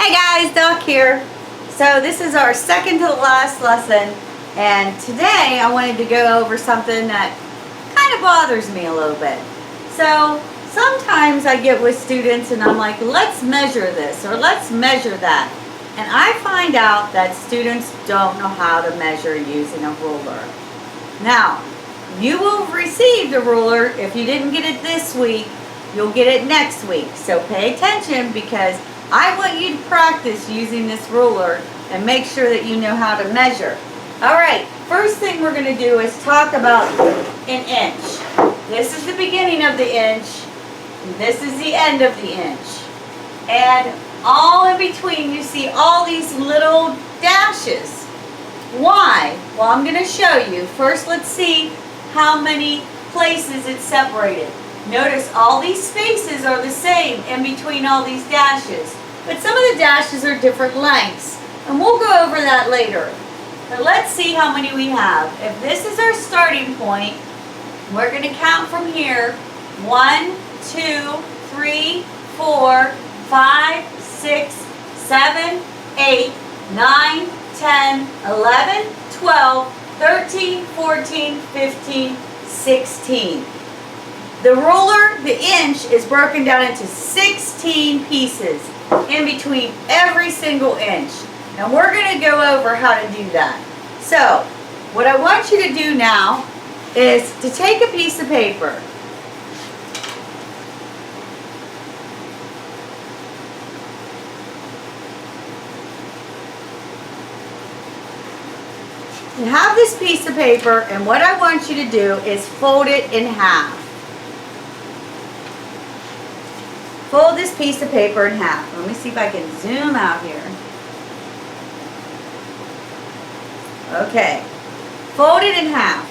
Hey guys, Doc here. So this is our second to the last lesson, and today I wanted to go over something that kind of bothers me a little bit. So sometimes I get with students and I'm like, let's measure this or let's measure that. And I find out that students don't know how to measure using a ruler. Now, you will have received a ruler. If you didn't get it this week, you'll get it next week. So pay attention, because I want you to practice using this ruler and make sure that you know how to measure. Alright, first thing we're going to do is talk about an inch. This is the beginning of the inch, and this is the end of the inch. And all in between you see all these little dashes. Why? Well, I'm going to show you. First, let's see how many places it's separated. Notice all these spaces are the same in between all these dashes. But some of the dashes are different lengths. And we'll go over that later. But let's see how many we have. If this is our starting point, we're going to count from here. 1, 2, 3, 4, 5, 6, 7, 8, 9, 10, 11, 12, 13, 14, 15, 16. The ruler, the inch, is broken down into 16 pieces in between every single inch. And we're going to go over how to do that. So, what I want you to do now is to take a piece of paper. You have this piece of paper, and what I want you to do is fold it in half. Fold this piece of paper in half. Let me see if I can zoom out here. Okay. Fold it in half.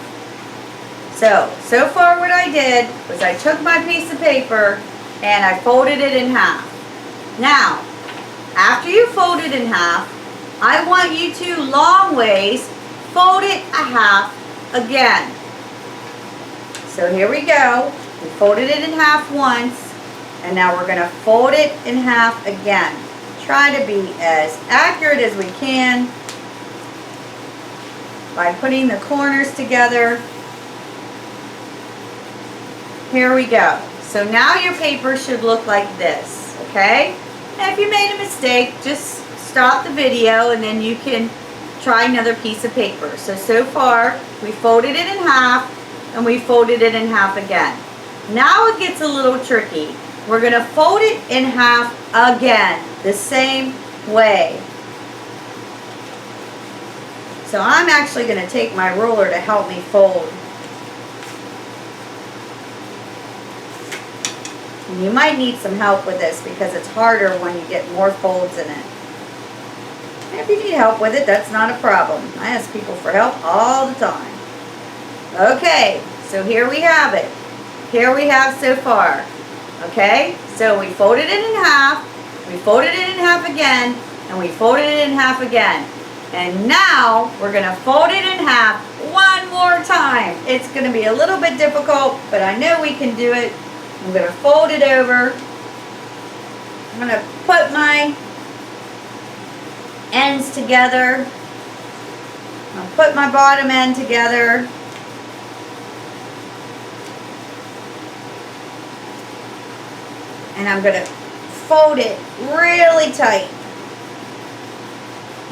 So far what I did was I took my piece of paper and I folded it in half. Now, after you fold it in half, I want you to long ways fold it a half again. So here we go. We folded it in half once. And now we're going to fold it in half again. Try to be as accurate as we can by putting the corners together. Here we go. So now your paper should look like this, okay? And if you made a mistake, just stop the video and then you can try another piece of paper. So far, we folded it in half and we folded it in half again. Now it gets a little tricky. We're going to fold it in half again, the same way. So I'm actually going to take my ruler to help me fold. And you might need some help with this because it's harder when you get more folds in it. And if you need help with it, that's not a problem. I ask people for help all the time. Okay, so here we have it. Here we have so far. Okay, so we folded it in half, we folded it in half again, and we folded it in half again. And now we're going to fold it in half one more time. It's going to be a little bit difficult, but I know we can do it. I'm going to fold it over. I'm going to put my ends together. I'll put my bottom end together. And I'm going to fold it really tight.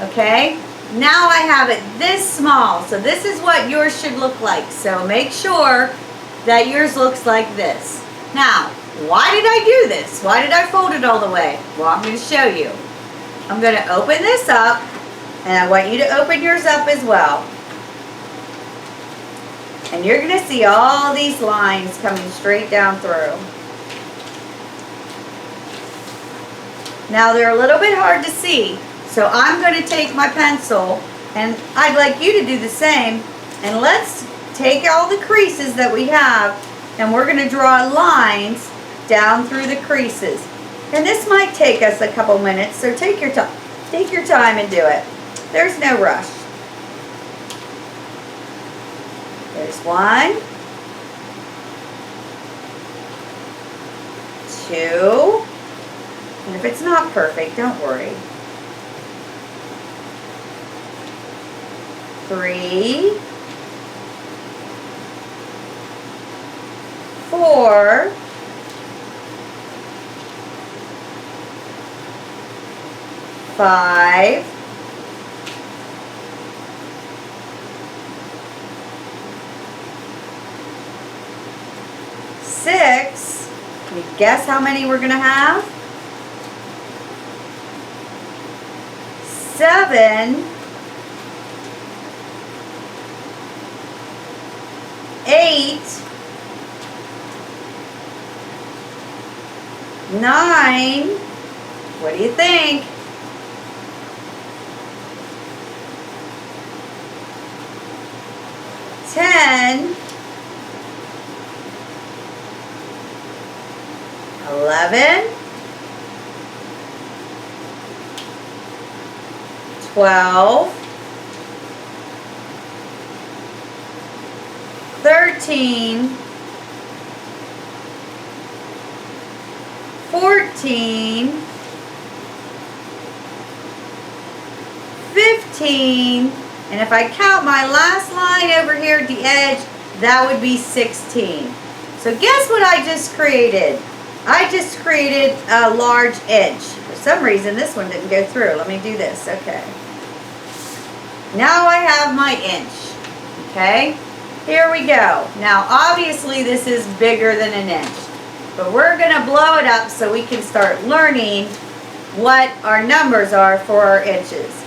Okay? Now I have it this small. So this is what yours should look like. So make sure that yours looks like this. Now, why did I do this? Why did I fold it all the way? Well, I'm going to show you. I'm going to open this up. And I want you to open yours up as well. And you're going to see all these lines coming straight down through. Now they're a little bit hard to see, so I'm going to take my pencil, and I'd like you to do the same, and let's take all the creases that we have, and we're going to draw lines down through the creases. And this might take us a couple minutes, so take your time and do it. There's no rush. There's 1, 2, And if it's not perfect, don't worry. 3, 4, 5, 6. Can you guess how many we're going to have? 7, 8, 9. What do you think? 10, 11, 12, 13, 14, 15, and if I count my last line over here at the edge, that would be 16. So guess what I just created? I just created a large inch. For some reason, this one didn't go through. Let me do this. Okay. Now I have my inch. Okay. Here we go. Now, obviously, this is bigger than an inch. But we're going to blow it up so we can start learning what our numbers are for our inches.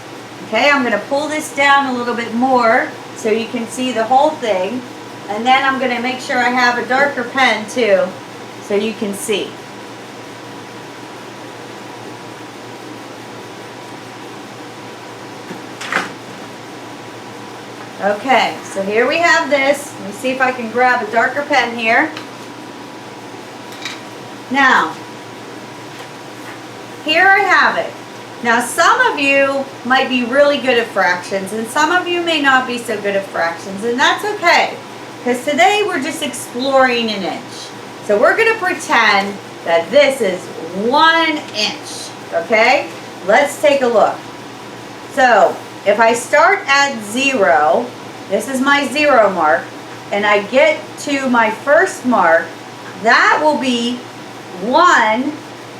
Okay, I'm going to pull this down a little bit more so you can see the whole thing. And then I'm going to make sure I have a darker pen too so you can see. Okay, so here we have this. Let me see if I can grab a darker pen here. Now, here I have it. Now, some of you might be really good at fractions, and some of you may not be so good at fractions, and that's okay, because today we're just exploring an inch. So we're going to pretend that this is 1 inch, okay? Let's take a look. So, if I start at 0, this is my 0 mark, and I get to my first mark, that will be 1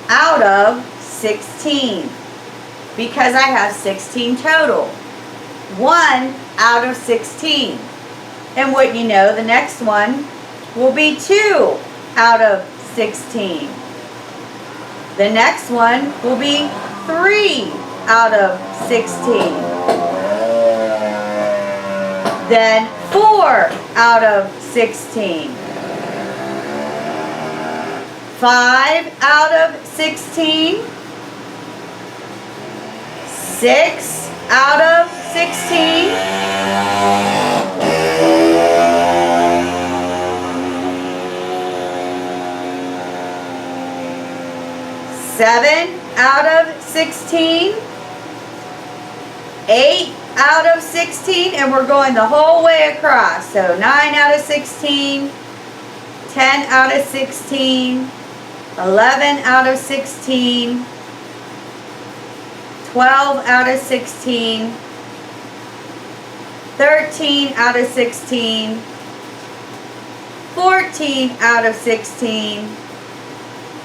out of 16. Because I have 16 total. 1 out of 16. And what you know, the next one will be 2 out of 16. The next one will be 3 out of 16. Then 4 out of 16. 5 out of 16. 6 out of 16. 7 out of 16. 8 out of 16, and we're going the whole way across. So 9 out of 16, 10 out of 16, 11 out of 16, 12 out of 16, 13 out of 16, 14 out of 16,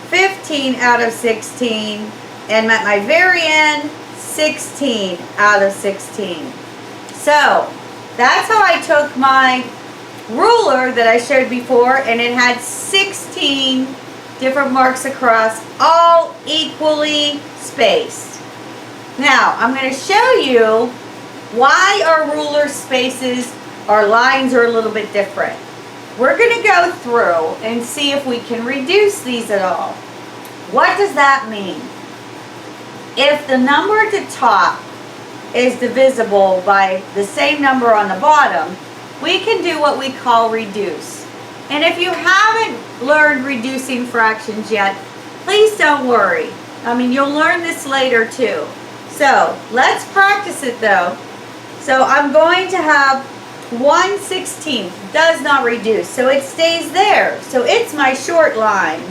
15 out of 16, and at my very end, 16 out of 16. So, that's how I took my ruler that I showed before, and it had 16 different marks across, all equally spaced. Now, I'm going to show you why our ruler spaces, our lines are a little bit different. We're going to go through and see if we can reduce these at all. What does that mean? If the number at the top is divisible by the same number on the bottom, we can do what we call reduce. And if you haven't learned reducing fractions yet, please don't worry. I mean, you'll learn this later too. So, let's practice it though. So, I'm going to have 1/16 does not reduce, so it stays there. So, it's my short line.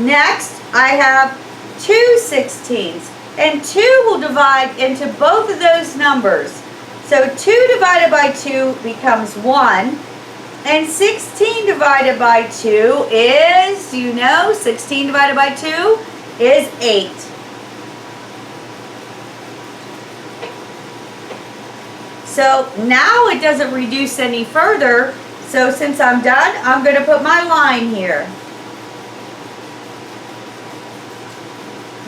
Next, I have 2 16ths, and 2 will divide into both of those numbers. So 2 divided by 2 becomes 1, and 16 divided by 2 is, 16 divided by 2 is 8. So now it doesn't reduce any further, so since I'm done, I'm going to put my line here.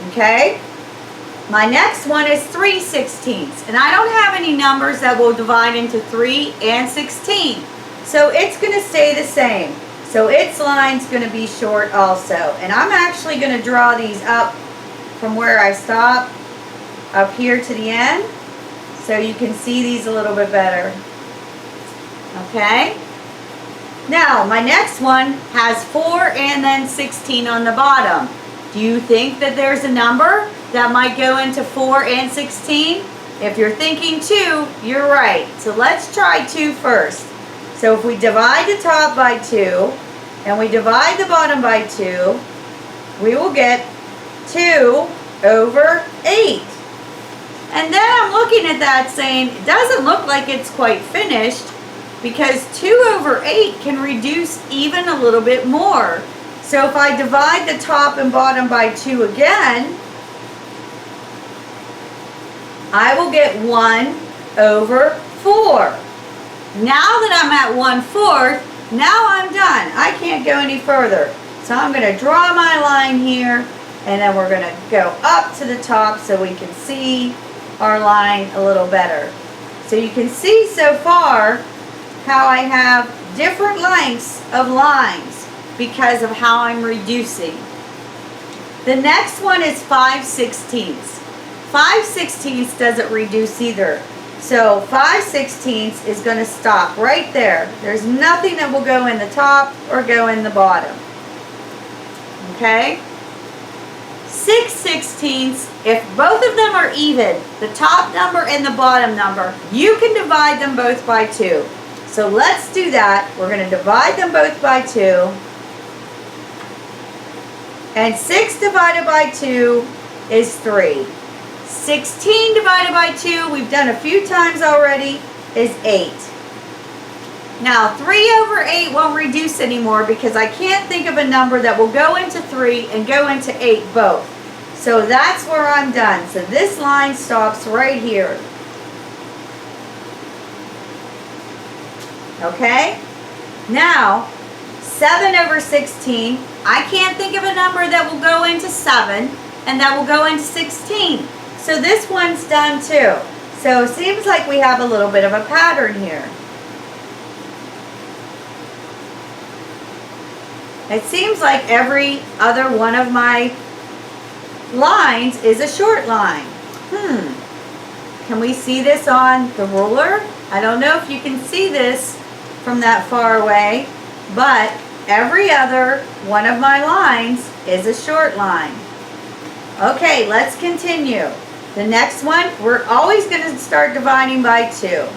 Okay? My next one is 3 16ths, and I don't have any numbers that will divide into 3 and 16. So it's going to stay the same. So its line's going to be short also. And I'm actually going to draw these up from where I stop up here to the end, so you can see these a little bit better. Okay? Now, my next one has 4 and then 16 on the bottom. Do you think that there's a number that might go into 4 and 16? If you're thinking 2, you're right. So let's try 2 first. So if we divide the top by 2 and we divide the bottom by 2, we will get 2 over 8. And then I'm looking at that saying, it doesn't look like it's quite finished, because 2 over 8 can reduce even a little bit more. So if I divide the top and bottom by 2 again, I will get 1 over 4. Now that I'm at 1/4, now I'm done. I can't go any further. So I'm going to draw my line here, and then we're going to go up to the top so we can see our line a little better. So you can see so far how I have different lengths of lines because of how I'm reducing. The next one is 5 16ths. 5 16ths doesn't reduce either. So 5 16ths is going to stop right there. There's nothing that will go in the top or go in the bottom. Okay? 6 16ths, if both of them are even, the top number and the bottom number, you can divide them both by 2. So let's do that. We're going to divide them both by 2. And 6 divided by 2 is 3. 16 divided by 2, we've done a few times already, is 8. Now 3 over 8 won't reduce anymore because I can't think of a number that will go into 3 and go into 8 both. So that's where I'm done. So this line stops right here. Okay? Now, 7 over 16, I can't think of a number that will go into 7 and that will go into 16. So this one's done too. So it seems like we have a little bit of a pattern here. It seems like every other one of my lines is a short line. Can we see this on the ruler? I don't know if you can see this from that far away, but every other one of my lines is a short line. Okay, let's continue. The next one, we're always going to start dividing by 2.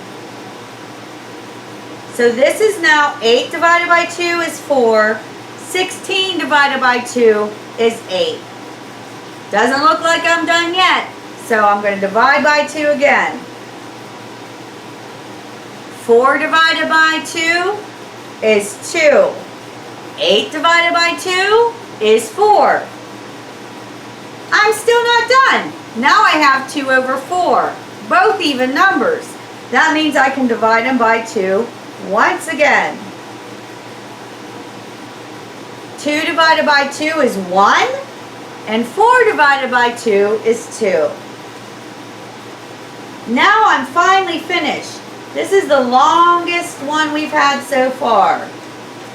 So this is now 8 divided by 2 is 4. 16 divided by 2 is 8. Doesn't look like I'm done yet. So I'm going to divide by 2 again. 4 divided by 2 is 2. 8 divided by 2 is 4. I'm still not done. Now I have 2 over 4, both even numbers. That means I can divide them by 2 once again. 2 divided by 2 is 1, and 4 divided by 2 is 2. Now I'm finally finished. This is the longest one we've had so far.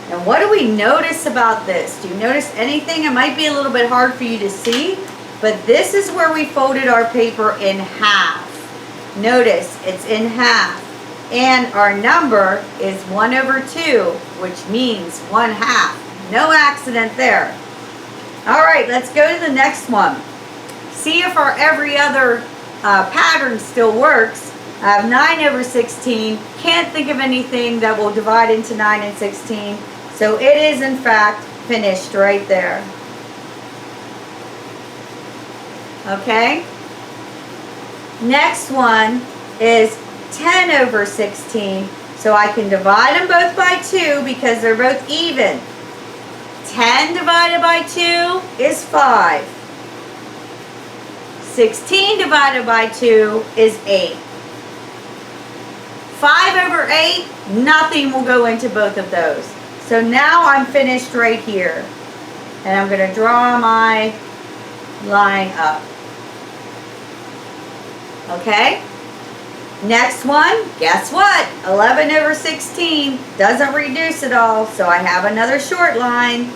And what do we notice about this? Do you notice anything? It might be a little bit hard for you to see, but this is where we folded our paper in half. Notice it's in half. And our number is 1 over 2, which means 1/2. No accident there. All right, let's go to the next one. See if our every other pattern still works. I have 9 over 16. Can't think of anything that will divide into 9 and 16. So it is in fact finished right there. Okay? Next one is 10 over 16. So I can divide them both by 2 because they're both even. 10 divided by 2 is 5. 16 divided by 2 is 8. 5 over 8, nothing will go into both of those. So now I'm finished right here. And I'm going to draw my line up. Okay? Next one, guess what? 11 over 16 doesn't reduce at all, so I have another short line.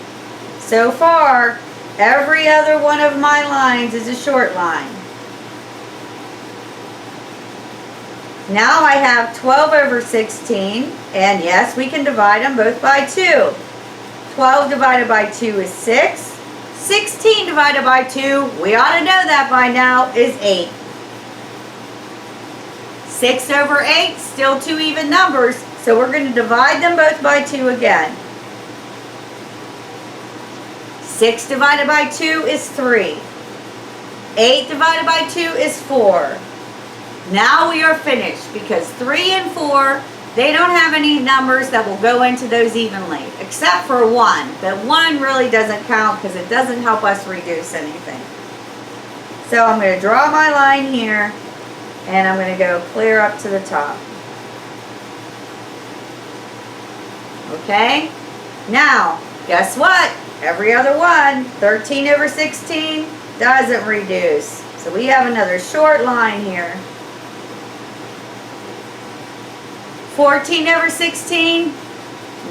So far, every other one of my lines is a short line. Now I have 12 over 16, and yes, we can divide them both by 2. 12 divided by 2 is 6. 16 divided by 2, we ought to know that by now, is 8. 6 over 8, still two even numbers, so we're going to divide them both by 2 again. 6 divided by 2 is 3. 8 divided by 2 is 4. Now we are finished because 3 and 4, they don't have any numbers that will go into those evenly, except for 1. But 1 really doesn't count because it doesn't help us reduce anything. So I'm going to draw my line here. And I'm going to go clear up to the top. Okay? Now, guess what? Every other one, 13 over 16, doesn't reduce. So we have another short line here. 14 over 16,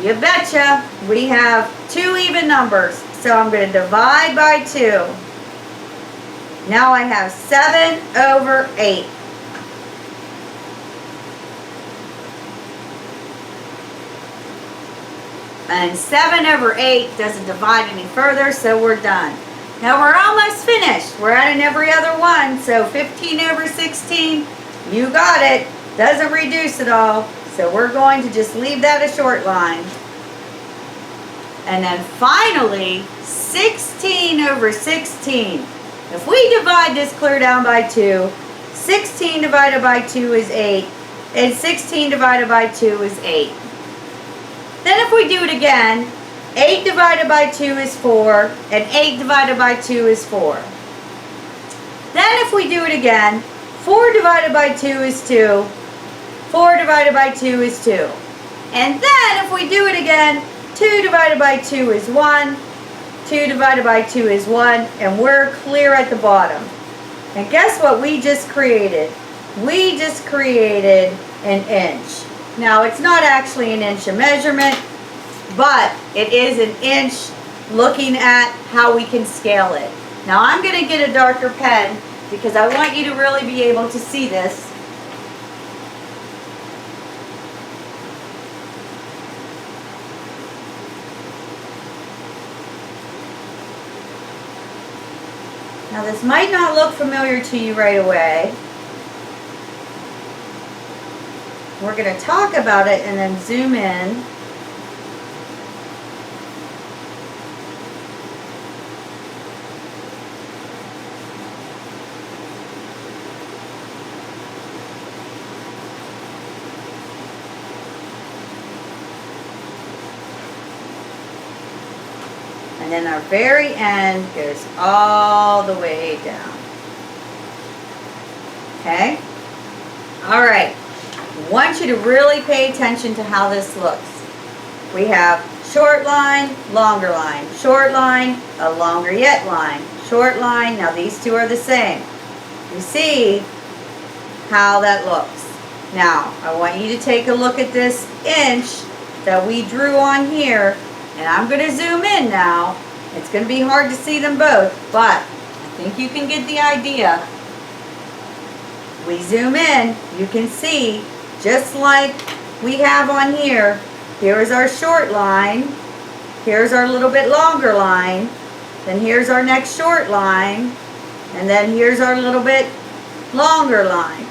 you betcha, we have two even numbers. So I'm going to divide by 2. Now I have 7 over 8. And 7 over 8 doesn't divide any further, so we're done. Now we're almost finished. We're adding every other one. So 15 over 16, you got it. Doesn't reduce at all. So we're going to just leave that a short line. And then finally, 16 over 16. If we divide this clear down by 2, 16 divided by 2 is 8. And 16 divided by 2 is 8. Then if we do it again, 8 divided by 2 is 4, and 8 divided by 2 is 4. Then if we do it again, 4 divided by 2 is 2, 4 divided by 2 is 2. And then if we do it again, 2 divided by 2 is 1, 2 divided by 2 is 1, and we're clear at the bottom. And guess what we just created? We just created an inch. Now, it's not actually an inch of measurement, but it is an inch looking at how we can scale it. Now, I'm going to get a darker pen because I want you to really be able to see this. Now, this might not look familiar to you right away. We're going to talk about it and then zoom in. And then our very end goes all the way down. Okay? All right. I want you to really pay attention to how this looks. We have short line, longer line, short line, a longer yet line, short line. Now these two are the same. You see how that looks. Now, I want you to take a look at this inch that we drew on here, and I'm going to zoom in now. It's going to be hard to see them both, but I think you can get the idea. We zoom in, you can see, just like we have on here, here's our short line, here's our little bit longer line, then here's our next short line, and then here's our little bit longer line,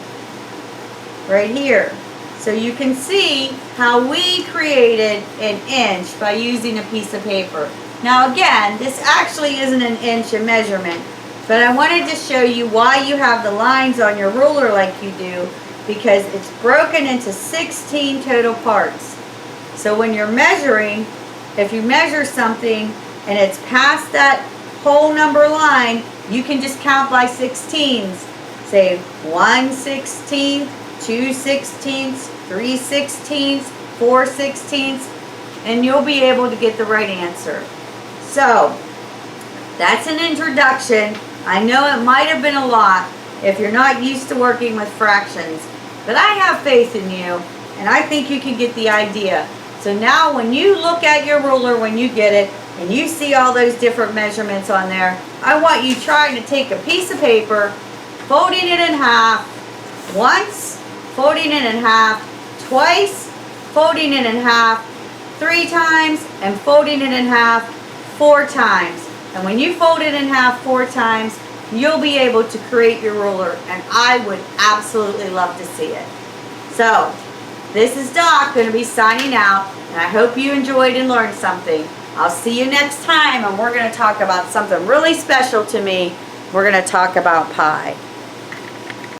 right here. So you can see how we created an inch by using a piece of paper. Now again, this actually isn't an inch of measurement, But I wanted to show you why you have the lines on your ruler like you do, because it's broken into 16 total parts. So when you're measuring, if you measure something and it's past that whole number line, you can just count by 16s. Say 1/16, 2/16, 3/16, 4/16, and you'll be able to get the right answer. So that's an introduction. I know it might have been a lot if you're not used to working with fractions, but I have faith in you, and I think you can get the idea. So now when you look at your ruler, when you get it, and you see all those different measurements on there, I want you trying to take a piece of paper, folding it in half, once, folding it in half, twice, folding it in half, 3 times, and folding it in half 4 times. And when you fold it in half 4 times, you'll be able to create your ruler, and I would absolutely love to see it. So, this is Doc going to be signing out, and I hope you enjoyed and learned something. I'll see you next time, and we're going to talk about something really special to me. We're going to talk about pi.